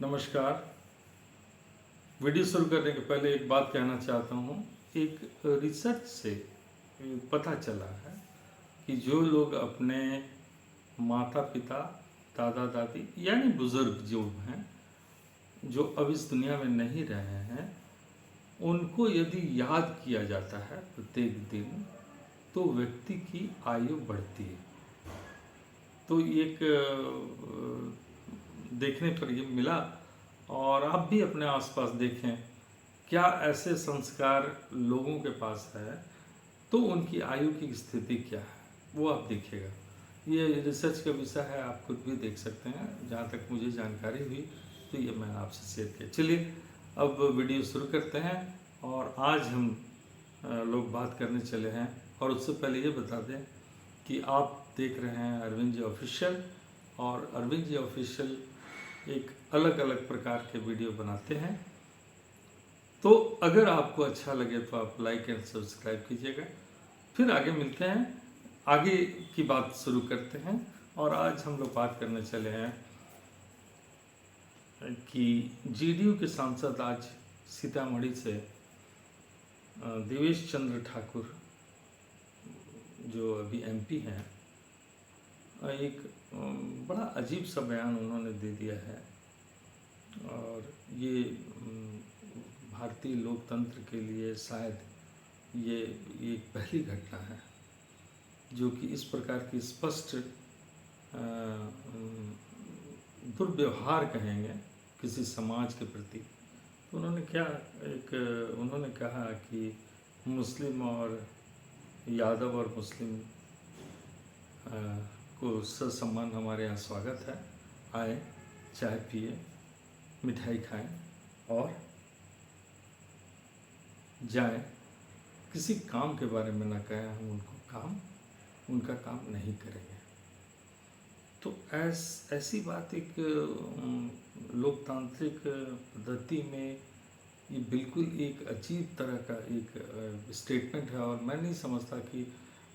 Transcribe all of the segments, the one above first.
नमस्कार। वीडियो शुरू करने के पहले एक बात कहना चाहता हूँ। एक रिसर्च से पता चला है कि जो लोग अपने माता पिता, दादा दादी यानी बुज़ुर्ग जो हैं, जो अब इस दुनिया में नहीं रहे हैं, उनको यदि याद किया जाता है प्रत्येक दिन, तो व्यक्ति की आयु बढ़ती है। तो एक देखने पर ये मिला, और आप भी अपने आसपास देखें, क्या ऐसे संस्कार लोगों के पास है तो उनकी आयु की स्थिति क्या है, वो आप देखिएगा। ये रिसर्च का विषय है, आप खुद भी देख सकते हैं। जहाँ तक मुझे जानकारी हुई तो ये मैंने आपसे शेयर किया। चलिए अब वीडियो शुरू करते हैं। और आज हम लोग बात करने चले हैं, और उससे पहले ये बता दें कि आप देख रहे हैं अरविंद जी ऑफिशियल, और अरविंद जी ऑफिशियल एक अलग अलग प्रकार के वीडियो बनाते हैं। तो अगर आपको अच्छा लगे तो आप लाइक एंड सब्सक्राइब कीजिएगा। फिर आगे मिलते हैं, आगे की बात शुरू करते हैं। और आज हम लोग बात करने चले हैं कि जेडीयू के सांसद आज सीतामढ़ी से देवेश चंद्र ठाकुर, जो अभी एमपी हैं, एक बड़ा अजीब सा बयान उन्होंने दे दिया है। और ये भारतीय लोकतंत्र के लिए शायद ये एक पहली घटना है जो कि इस प्रकार की स्पष्ट दुर्व्यवहार कहेंगे किसी समाज के प्रति। तो उन्होंने कहा कि मुस्लिम और यादव और मुस्लिम को ससम्मान हमारे यहाँ स्वागत है, आए, चाय पिए, मिठाई खाएं और जाएं। किसी काम के बारे में ना कहें, हम उनका काम नहीं करेंगे। तो ऐसी बात एक लोकतांत्रिक पद्धति में ये बिल्कुल एक अजीब तरह का एक स्टेटमेंट है। और मैं नहीं समझता कि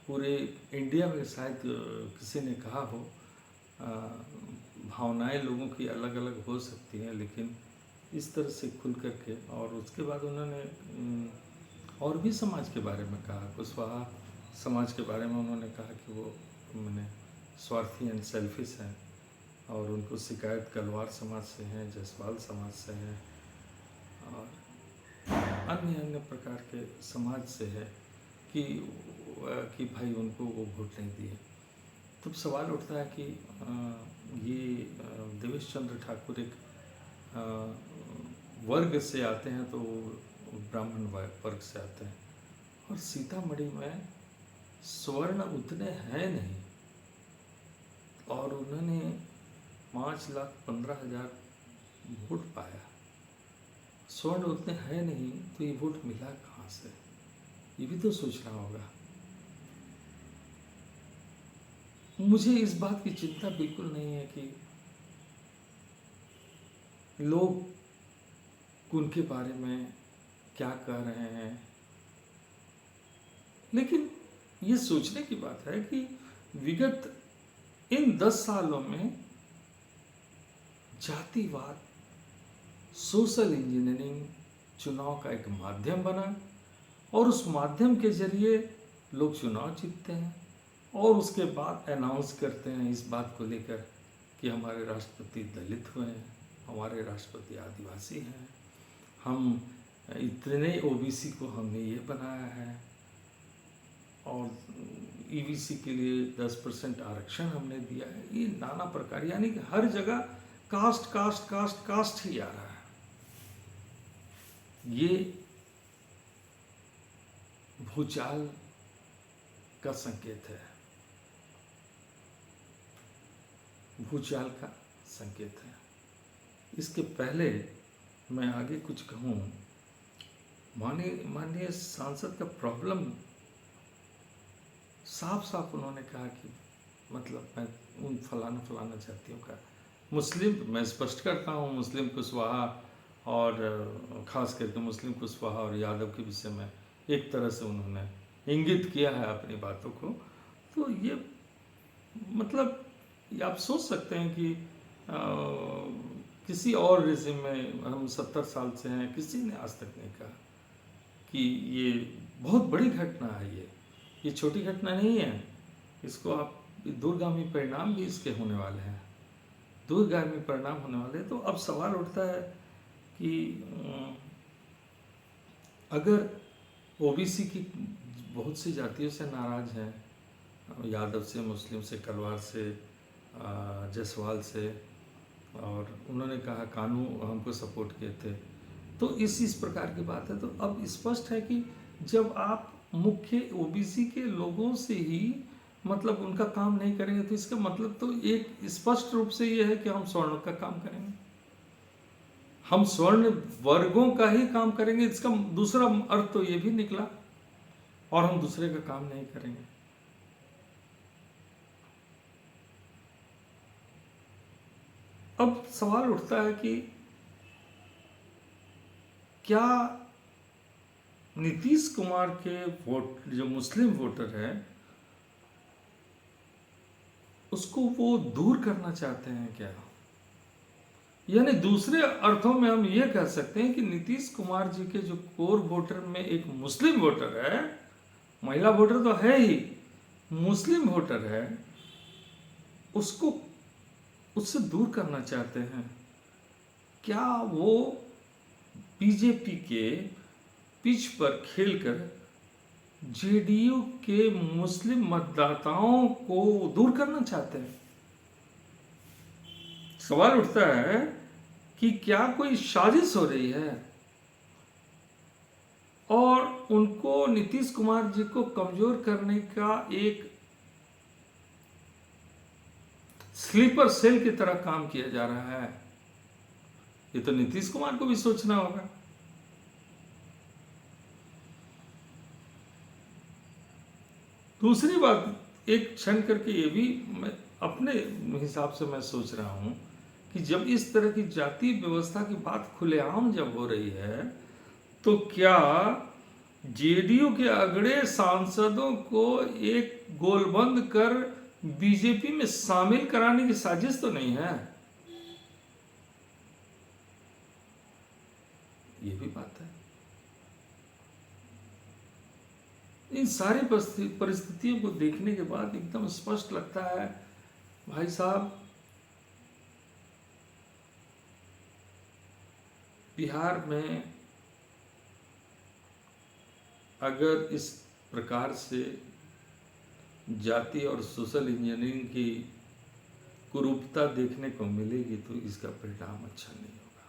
पूरे इंडिया में शायद किसी ने कहा हो। भावनाएं लोगों की अलग अलग हो सकती हैं, लेकिन इस तरह से खुल करके। और उसके बाद उन्होंने और भी समाज के बारे में कहा, कुशवाहा समाज के बारे में उन्होंने कहा कि वो स्वार्थी एंड सेल्फिश हैं, और उनको शिकायत गलवार समाज से है, जसवाल समाज से है, और अन्य प्रकार के समाज से है कि भाई उनको वो वोट नहीं दिए। तब सवाल उठता है कि ये देवेश चंद्र ठाकुर एक वर्ग से आते हैं, तो ब्राह्मण वर्ग से आते हैं, और सीतामढ़ी में स्वर्ण उतने हैं नहीं, और उन्होंने 5,15,000 वोट पाया। स्वर्ण उतने हैं नहीं तो ये वोट मिला कहाँ से, ये भी तो सोचना होगा। मुझे इस बात की चिंता बिल्कुल नहीं है कि लोग उनके बारे में क्या कह रहे हैं, लेकिन ये सोचने की बात है कि विगत इन 10 सालों में जातिवाद, सोशल इंजीनियरिंग चुनाव का एक माध्यम बना, और उस माध्यम के जरिए लोग चुनाव जीतते हैं, और उसके बाद अनाउंस करते हैं इस बात को लेकर कि हमारे राष्ट्रपति दलित हुए हैं, हमारे राष्ट्रपति आदिवासी हैं, हम इतने ओबीसी को हमने ये बनाया है, और ईबीसी के लिए 10% आरक्षण हमने दिया है। ये नाना प्रकार, यानी कि हर जगह कास्ट कास्ट कास्ट कास्ट ही आ रहा है। ये भूचाल का संकेत है, भूचाल का संकेत है। इसके पहले मैं आगे कुछ कहूँ, माननीय सांसद का प्रॉब्लम साफ साफ उन्होंने कहा कि मतलब मैं उन फलाना जातियों का मुस्लिम, मैं स्पष्ट करता हूँ, मुस्लिम कुशवाहा और ख़ास करके मुस्लिम कुशवाहा और यादव के विषय में एक तरह से उन्होंने इंगित किया है अपनी बातों को। तो ये मतलब आप सोच सकते हैं कि किसी और रिजिम में हम 70 साल से हैं, किसी ने आज तक नहीं कहा कि ये बहुत बड़ी घटना है। ये छोटी घटना नहीं है। इसको आप दूरगामी परिणाम भी इसके होने वाले हैं, दूरगामी परिणाम होने वाले हैं। तो अब सवाल उठता है कि अगर ओबीसी की बहुत सी जातियों से नाराज हैं, यादव से, मुस्लिम से, कलवार से, जायसवाल से, और उन्होंने कहा कानू हमको सपोर्ट किए थे, तो इस प्रकार की बात है। तो अब स्पष्ट है कि जब आप मुख्य ओबीसी के लोगों से ही मतलब उनका काम नहीं करेंगे, तो इसका मतलब तो एक स्पष्ट रूप से ये है कि हम स्वर्ण का काम करेंगे, हम स्वर्ण वर्गों का ही काम करेंगे। इसका दूसरा अर्थ तो ये भी निकला, और हम दूसरे का काम नहीं करेंगे। अब सवाल उठता है कि क्या नीतीश कुमार के वोट, जो मुस्लिम वोटर है, उसको वो दूर करना चाहते हैं क्या? यानी दूसरे अर्थों में हम ये कह सकते हैं कि नीतीश कुमार जी के जो कोर वोटर में एक मुस्लिम वोटर है, महिला वोटर तो है ही, मुस्लिम वोटर है, उसको उससे दूर करना चाहते हैं। क्या वो बीजेपी के पिच पर खेलकर जेडीयू के मुस्लिम मतदाताओं को दूर करना चाहते हैं? सवाल उठता है कि क्या कोई साजिश हो रही है और उनको, नीतीश कुमार जी को कमजोर करने का एक स्लीपर सेल की तरह काम किया जा रहा है? ये तो नीतीश कुमार को भी सोचना होगा। दूसरी बात एक क्षण करके ये भी मैं अपने हिसाब से मैं सोच रहा हूं कि जब इस तरह की जाति व्यवस्था की बात खुलेआम जब हो रही है, तो क्या जेडीयू के अगड़े सांसदों को एक गोलबंद कर बीजेपी में शामिल कराने की साजिश तो नहीं है? ये भी बात है। इन सारी परिस्थितियों को देखने के बाद एकदम स्पष्ट लगता है, भाई साहब, बिहार में अगर इस प्रकार से जाति और सोशल इंजीनियरिंग की कुरूपता देखने को मिलेगी तो इसका परिणाम अच्छा नहीं होगा,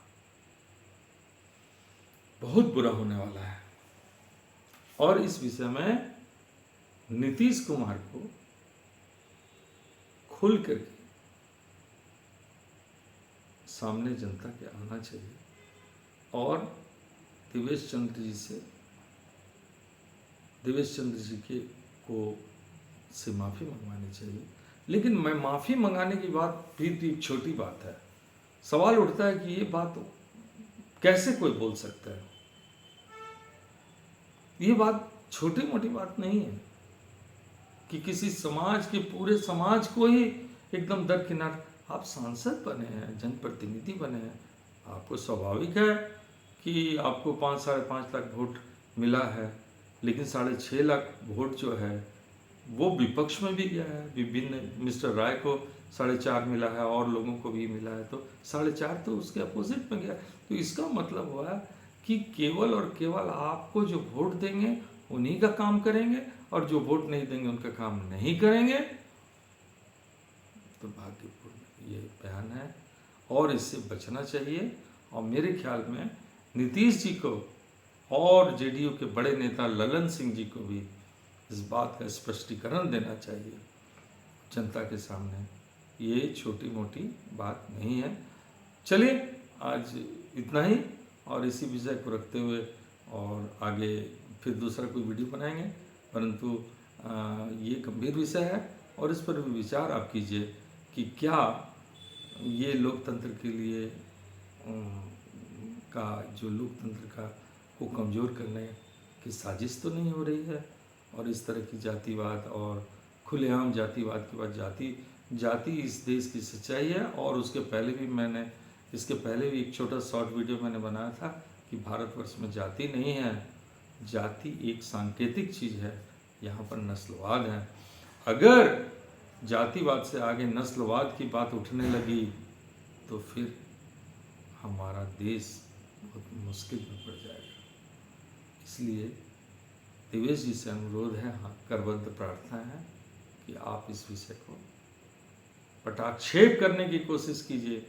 बहुत बुरा होने वाला है। और इस विषय में नीतीश कुमार को खुल करके सामने जनता के आना चाहिए और देवेश चंद्र जी के को से माफ़ी मंगवानी चाहिए। लेकिन मैं माफ़ी मंगाने की बात भी एक छोटी बात है। सवाल उठता है कि ये बात कैसे कोई बोल सकता है? ये बात छोटी मोटी बात नहीं है कि किसी समाज के, पूरे समाज को ही एकदम दरकिनार। आप सांसद बने हैं, जनप्रतिनिधि बने हैं, आपको स्वाभाविक है कि आपको 5-5.5 लाख वोट मिला है, लेकिन 6.5 लाख वोट जो है वो विपक्ष में भी गया है। विभिन्न, मिस्टर राय को 4.5 मिला है और लोगों को भी मिला है, तो 4.5 तो उसके अपोजिट में गया। तो इसका मतलब हुआ कि केवल और केवल आपको जो वोट देंगे उन्हीं का काम करेंगे, और जो वोट नहीं देंगे उनका काम नहीं करेंगे। तो भाग्यपूर्ण ये बयान है और इससे बचना चाहिए। और मेरे ख्याल में नीतीश जी को और जेडीयू के बड़े नेता ललन सिंह जी को भी इस बात का स्पष्टीकरण देना चाहिए जनता के सामने। ये छोटी मोटी बात नहीं है। चलिए आज इतना ही, और इसी विषय को रखते हुए और आगे फिर दूसरा कोई वीडियो बनाएंगे। परंतु ये गंभीर विषय है और इस पर भी विचार आप कीजिए कि क्या ये लोकतंत्र के लिए का, जो लोकतंत्र का को कमज़ोर करने की साजिश तो नहीं हो रही है? और इस तरह की जातिवाद और खुलेआम जातिवाद के बाद जाति इस देश की सच्चाई है। और उसके पहले भी मैंने इसके पहले भी एक छोटा शॉर्ट वीडियो मैंने बनाया था कि भारतवर्ष में जाति नहीं है, जाति एक सांकेतिक चीज़ है, यहाँ पर नस्लवाद है। अगर जातिवाद से आगे नस्लवाद की बात उठने लगी तो फिर हमारा देश बहुत मुश्किल में पड़ जाएगा। इसलिए देवेश जी से अनुरोध है, हाँ करबद्ध प्रार्थना है कि आप इस विषय को पटाक्षेप करने की कोशिश कीजिए,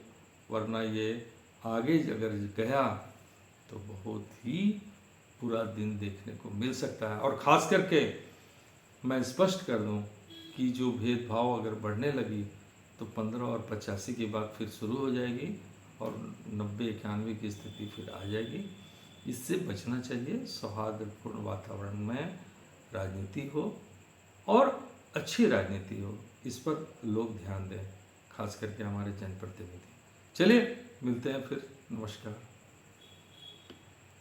वरना ये आगे अगर गया तो बहुत ही बुरा दिन देखने को मिल सकता है। और ख़ास करके मैं स्पष्ट कर दूं कि जो भेदभाव अगर बढ़ने लगी तो 15 और 85 की बात फिर शुरू हो जाएगी और 90-91 की स्थिति फिर आ जाएगी। इससे बचना चाहिए। सौहार्दपूर्ण वातावरण में राजनीति हो और अच्छी राजनीति हो, इस पर लोग ध्यान दें, खास करके हमारे जनप्रतिनिधि। चलिए मिलते हैं फिर, नमस्कार।